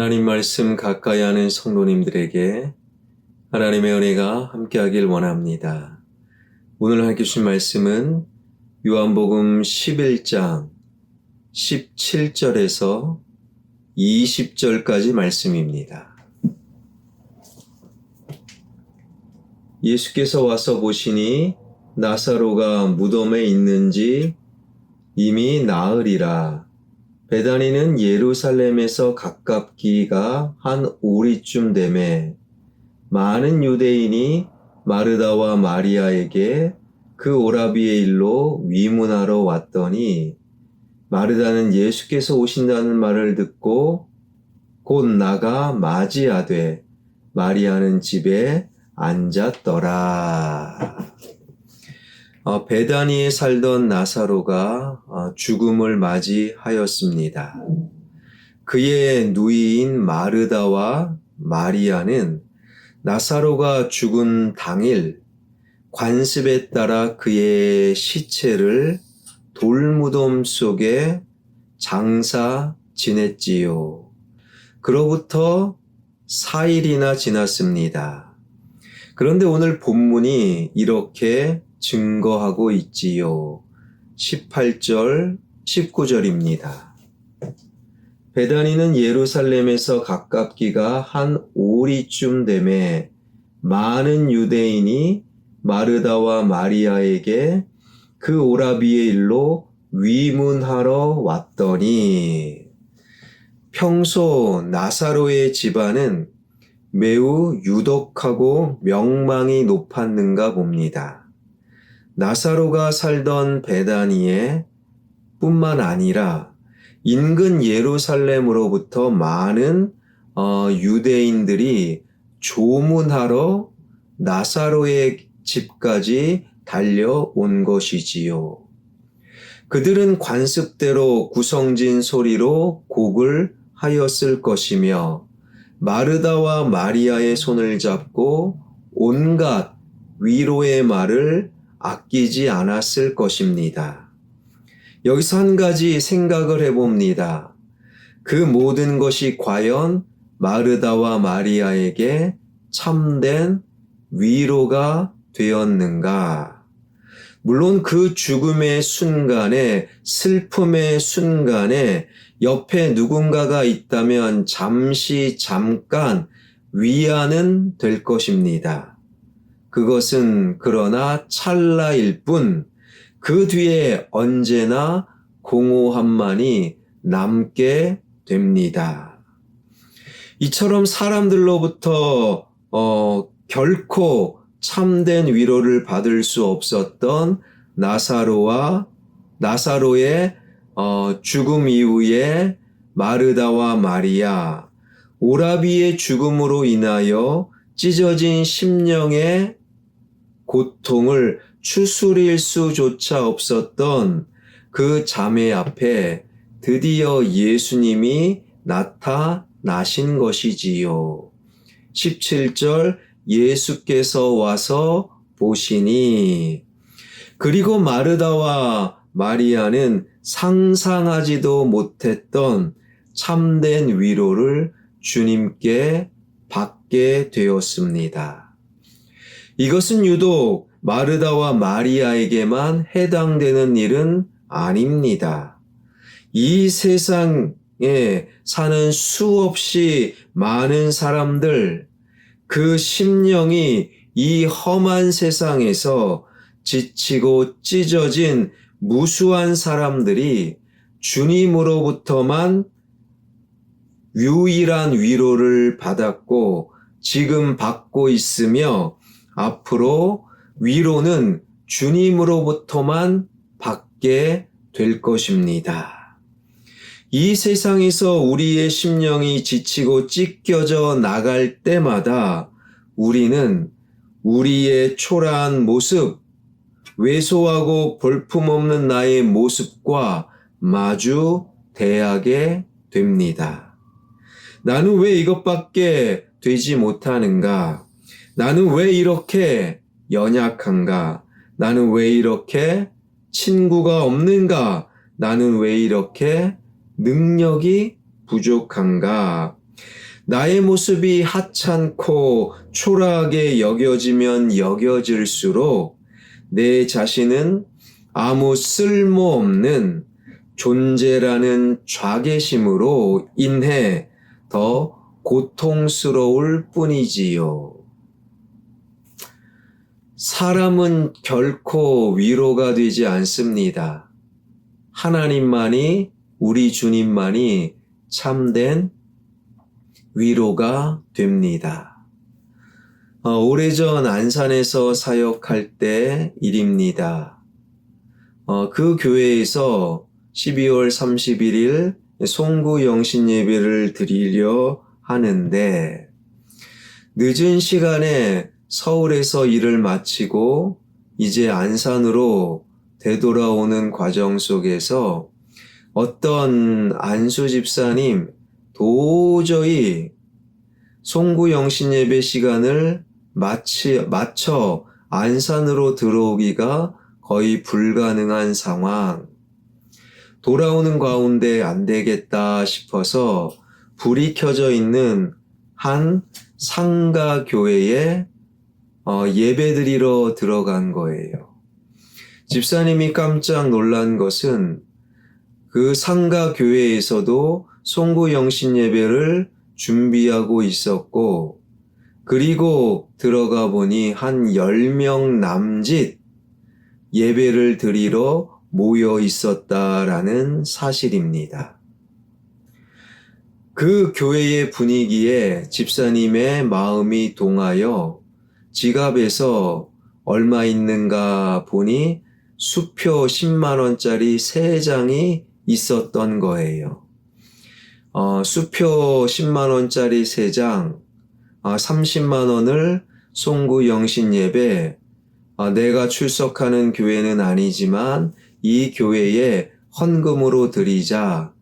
하나님 말씀 가까이 하는 성도님들에게 하나님의 은혜가 함께하길 원합니다. 오늘 함께 주신 말씀은 요한복음 11장 17절에서 20절까지 말씀입니다. 예수께서 와서 보시니 나사로가 무덤에 있는지 이미 나으리라. 베다니는 예루살렘에서 가깝기가 한 오리쯤 되매 많은 유대인이 마르다와 마리아에게 그 오라비의 일로 위문하러 왔더니 마르다는 예수께서 오신다는 말을 듣고 곧 나가 맞이하되 마리아는 집에 앉았더라. 베다니에 살던 나사로가 죽음을 맞이하였습니다. 그의 누이인 마르다와 마리아는 나사로가 죽은 당일 관습에 따라 그의 시체를 돌무덤 속에 장사 지냈지요. 그로부터 4일이나 지났습니다. 그런데 오늘 본문이 이렇게 증거하고 있지요. 18절, 19절입니다. 베다니는 예루살렘에서 가깝기가 한 오리쯤 되매 많은 유대인이 마르다와 마리아에게 그 오라비의 일로 위문하러 왔더니 평소 나사로의 집안은 매우 유독하고 명망이 높았는가 봅니다. 나사로가 살던 베다니에 뿐만 아니라 인근 예루살렘으로부터 많은 유대인들이 조문하러 나사로의 집까지 달려온 것이지요. 그들은 관습대로 구성진 소리로 곡을 하였을 것이며 마르다와 마리아의 손을 잡고 온갖 위로의 말을 아끼지 않았을 것입니다. 여기서 한 가지 생각을 해봅니다. 그 모든 것이 과연 마르다와 마리아에게 참된 위로가 되었는가? 물론 그 죽음의 순간에, 슬픔의 순간에 옆에 누군가가 있다면 잠깐 위안은 될 것입니다. 그것은 그러나 찰나일 뿐 그 뒤에 언제나 공허함만이 남게 됩니다. 이처럼 사람들로부터 결코 참된 위로를 받을 수 없었던 나사로의 죽음 이후에 마르다와 마리아, 오라비의 죽음으로 인하여 찢어진 심령의 고통을 추스릴 수조차 없었던 그 자매 앞에 드디어 예수님이 나타나신 것이지요. 17절 예수께서 와서 보시니 그리고 마르다와 마리아는 상상하지도 못했던 참된 위로를 주님께 받게 되었습니다. 이것은 유독 마르다와 마리아에게만 해당되는 일은 아닙니다. 이 세상에 사는 수없이 많은 사람들, 그 심령이 이 험한 세상에서 지치고 찢어진 무수한 사람들이 주님으로부터만 유일한 위로를 받았고 지금 받고 있으며 앞으로 위로는 주님으로부터만 받게 될 것입니다. 이 세상에서 우리의 심령이 지치고 찢겨져 나갈 때마다 우리는 우리의 초라한 모습, 왜소하고 볼품없는 나의 모습과 마주 대하게 됩니다. 나는 왜 이것밖에 되지 못하는가? 나는 왜 이렇게 연약한가? 나는 왜 이렇게 친구가 없는가? 나는 왜 이렇게 능력이 부족한가? 나의 모습이 하찮고 초라하게 여겨지면 여겨질수록 내 자신은 아무 쓸모없는 존재라는 좌계심으로 인해 더 고통스러울 뿐이지요. 사람은 결코 위로가 되지 않습니다. 하나님만이, 우리 주님만이 참된 위로가 됩니다. 오래전 안산에서 사역할 때 일입니다. 그 교회에서 12월 31일 송구 영신 예배를 드리려 하는데 늦은 시간에 서울에서 일을 마치고 이제 안산으로 되돌아오는 과정 속에서 어떤 안수 집사님 도저히 송구 영신 예배 시간을 맞춰 안산으로 들어오기가 거의 불가능한 상황. 돌아오는 가운데 안 되겠다 싶어서 불이 켜져 있는 한 상가 교회에 예배드리러 들어간 거예요. 집사님이 깜짝 놀란 것은 그 상가 교회에서도 송구 영신 예배를 준비하고 있었고, 그리고 들어가 보니 한 10명 남짓 예배를 드리러 모여 있었다라는 사실입니다. 그 교회의 분위기에 집사님의 마음이 동하여 지갑에서 얼마 있는가 보니 수표 10만 원짜리 3장이 있었던 거예요. 수표 10만 원짜리 3장, 30만 원을 송구 영신 예배, 내가 출석하는 교회는 아니지만 이 교회에 헌금으로 드리자.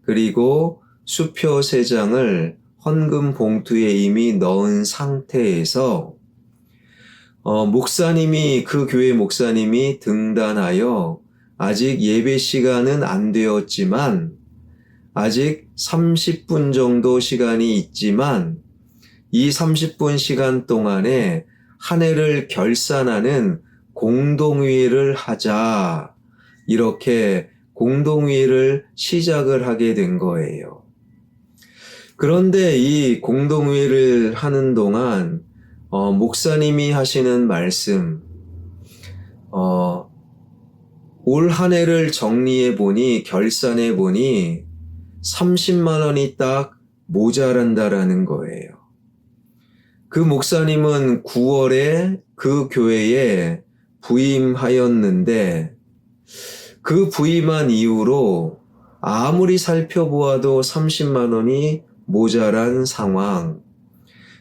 그리고 수표 3장을 헌금 봉투에 이미 넣은 상태에서 그 교회 목사님이 등단하여 아직 예배 시간은 안 되었지만 아직 30분 정도 시간이 있지만 이 30분 시간 동안에 한 해를 결산하는 공동회의를 하자. 이렇게 공동회의를 시작을 하게 된 거예요. 그런데 이 공동회의를 하는 동안 목사님이 하시는 말씀, 올 한 해를 정리해 보니, 결산해 보니 30만 원이 딱 모자란다라는 거예요. 그 목사님은 9월에 그 교회에 부임하였는데 그 부임한 이후로 아무리 살펴보아도 30만 원이 모자란 상황,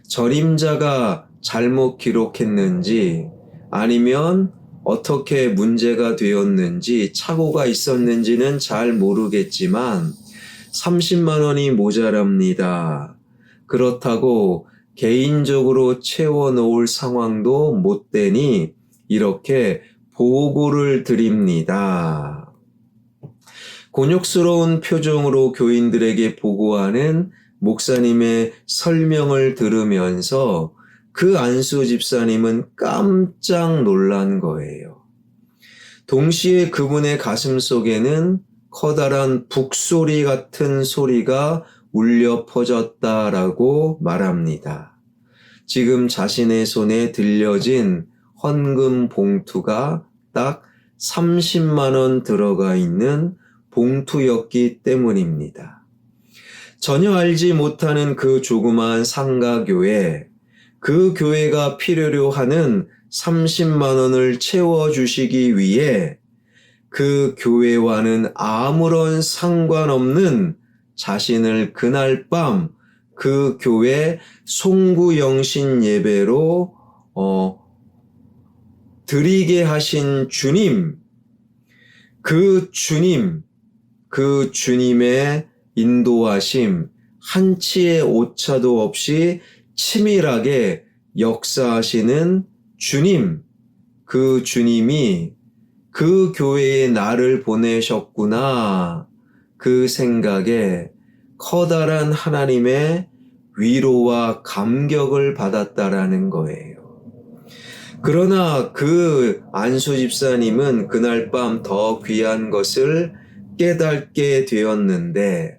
전임자가 잘못 기록했는지 아니면 어떻게 문제가 되었는지 착오가 있었는지는 잘 모르겠지만 30만 원이 모자랍니다. 그렇다고 개인적으로 채워놓을 상황도 못 되니 이렇게 보고를 드립니다. 곤욕스러운 표정으로 교인들에게 보고하는 목사님의 설명을 들으면서 그 안수 집사님은 깜짝 놀란 거예요. 동시에 그분의 가슴 속에는 커다란 북소리 같은 소리가 울려 퍼졌다라고 말합니다. 지금 자신의 손에 들려진 헌금 봉투가 딱 30만 원 들어가 있는 봉투였기 때문입니다. 전혀 알지 못하는 그 조그마한 상가교회, 그 교회가 필요로 하는 30만 원을 채워주시기 위해 그 교회와는 아무런 상관없는 자신을 그날 밤 그 교회 송구 영신 예배로 드리게 하신 주님, 그 주님의 인도하심, 한치의 오차도 없이 치밀하게 역사하시는 주님, 그 주님이 그 교회에 나를 보내셨구나. 그 생각에 커다란 하나님의 위로와 감격을 받았다라는 거예요. 그러나 그 안수 집사님은 그날 밤 더 귀한 것을 깨닫게 되었는데,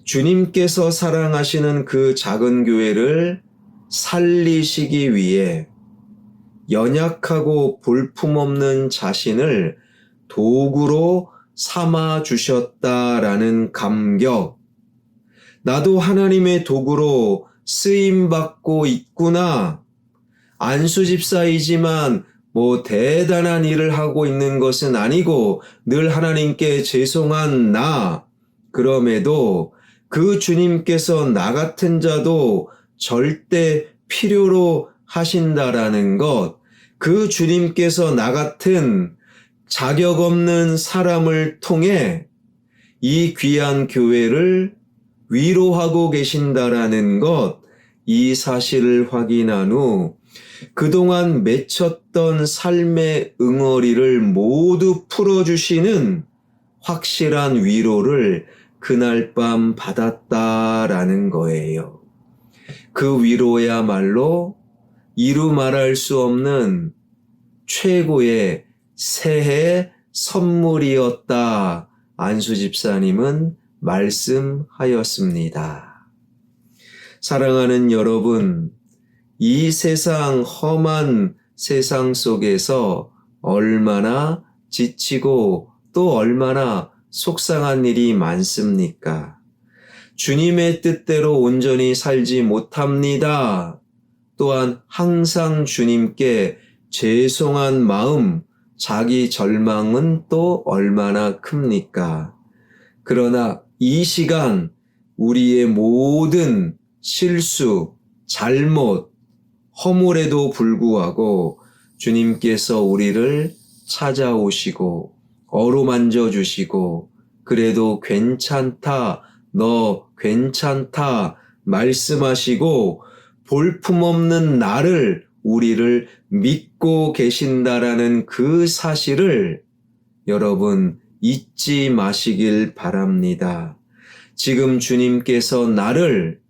주님께서 사랑하시는 그 작은 교회를 살리시기 위해 연약하고 볼품없는 자신을 도구로 삼아 주셨다라는 감격, 나도 하나님의 도구로 쓰임받고 있구나. 안수집사이지만 대단한 일을 하고 있는 것은 아니고 늘 하나님께 죄송한 나. 그럼에도 그 주님께서 나 같은 자도 절대 필요로 하신다라는 것, 그 주님께서 나 같은 자격 없는 사람을 통해 이 귀한 교회를 위로하고 계신다라는 것, 이 사실을 확인한 후 그동안 맺혔던 삶의 응어리를 모두 풀어주시는 확실한 위로를 그날 밤 받았다라는 거예요. 그 위로야말로 이루 말할 수 없는 최고의 새해 선물이었다. 안수 집사님은 말씀하였습니다. 사랑하는 여러분, 이 세상 험한 세상 속에서 얼마나 지치고 또 얼마나 속상한 일이 많습니까? 주님의 뜻대로 온전히 살지 못합니다. 또한 항상 주님께 죄송한 마음, 자기 절망은 또 얼마나 큽니까? 그러나 이 시간 우리의 모든 실수, 잘못, 허물에도 불구하고 주님께서 우리를 찾아오시고 어루만져 주시고 그래도 괜찮다, 너 괜찮다 말씀하시고 볼품없는 나를, 우리를 믿고 계신다라는 그 사실을 여러분 잊지 마시길 바랍니다. 지금 주님께서 나를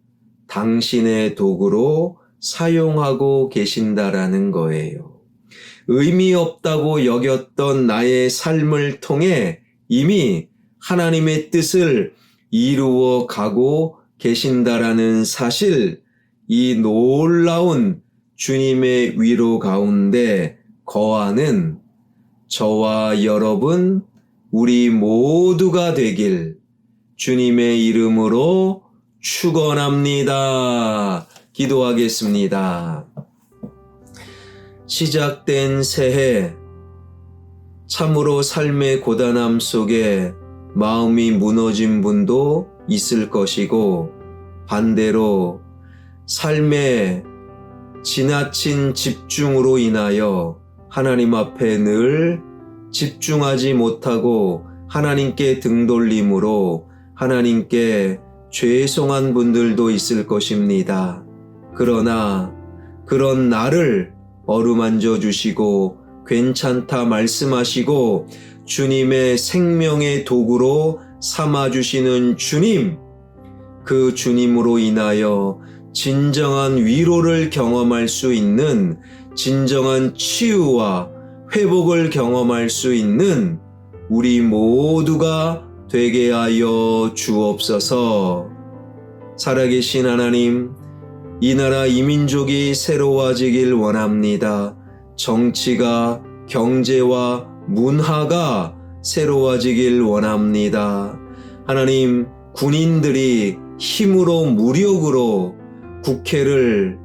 당신의 도구로 사용하고 계신다라는 거예요. 의미 없다고 여겼던 나의 삶을 통해 이미 하나님의 뜻을 이루어 가고 계신다라는 사실, 이 놀라운 주님의 위로 가운데 거하는 저와 여러분, 우리 모두가 되길 주님의 이름으로 축원합니다. 기도하겠습니다. 시작된 새해, 참으로 삶의 고단함 속에 마음이 무너진 분도 있을 것이고, 반대로 삶의 지나친 집중으로 인하여 하나님 앞에 늘 집중하지 못하고 하나님께 등 돌림으로 하나님께 죄송한 분들도 있을 것입니다. 그러나 그런 나를 어루만져 주시고 괜찮다 말씀하시고 주님의 생명의 도구로 삼아주시는 주님, 그 주님으로 인하여 진정한 위로를 경험할 수 있는, 진정한 치유와 회복을 경험할 수 있는 우리 모두가 되게 하여 주옵소서. 살아계신 하나님, 이 나라 이 민족이 새로워지길 원합니다. 정치가, 경제와 문화가 새로워지길 원합니다. 하나님, 군인들이 힘으로 무력으로 국회를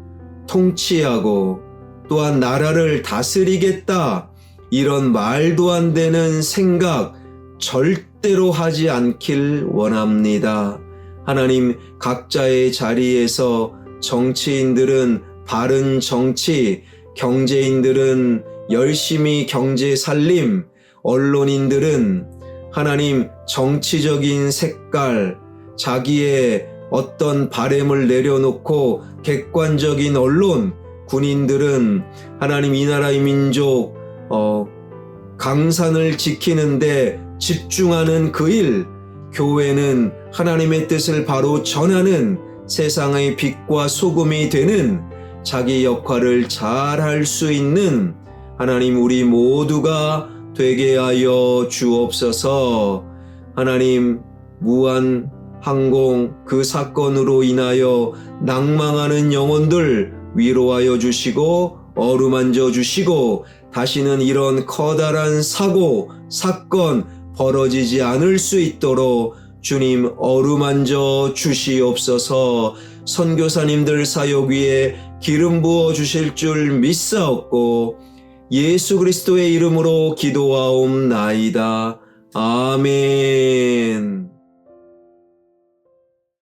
통치하고 또한 나라를 다스리겠다, 이런 말도 안 되는 생각 절대로 하지 않길 원합니다. 하나님, 각자의 자리에서 정치인들은 바른 정치, 경제인들은 열심히 경제 살림, 언론인들은 하나님 정치적인 색깔, 자기의 어떤 바램을 내려놓고 객관적인 언론, 군인들은 하나님 이 나라의 민족 강산을 지키는데 집중하는 그 일, 교회는 하나님의 뜻을 바로 전하는 세상의 빛과 소금이 되는 자기 역할을 잘 할 수 있는 하나님 우리 모두가 되게 하여 주옵소서. 하나님 무한 항공 그 사건으로 인하여 낭망하는 영혼들 위로하여 주시고 어루만져 주시고 다시는 이런 커다란 사고, 사건 벌어지지 않을 수 있도록 주님 어루만져 주시옵소서. 선교사님들 사역 위에 기름 부어 주실 줄 믿사옵고 예수 그리스도의 이름으로 기도하옵나이다. 아멘.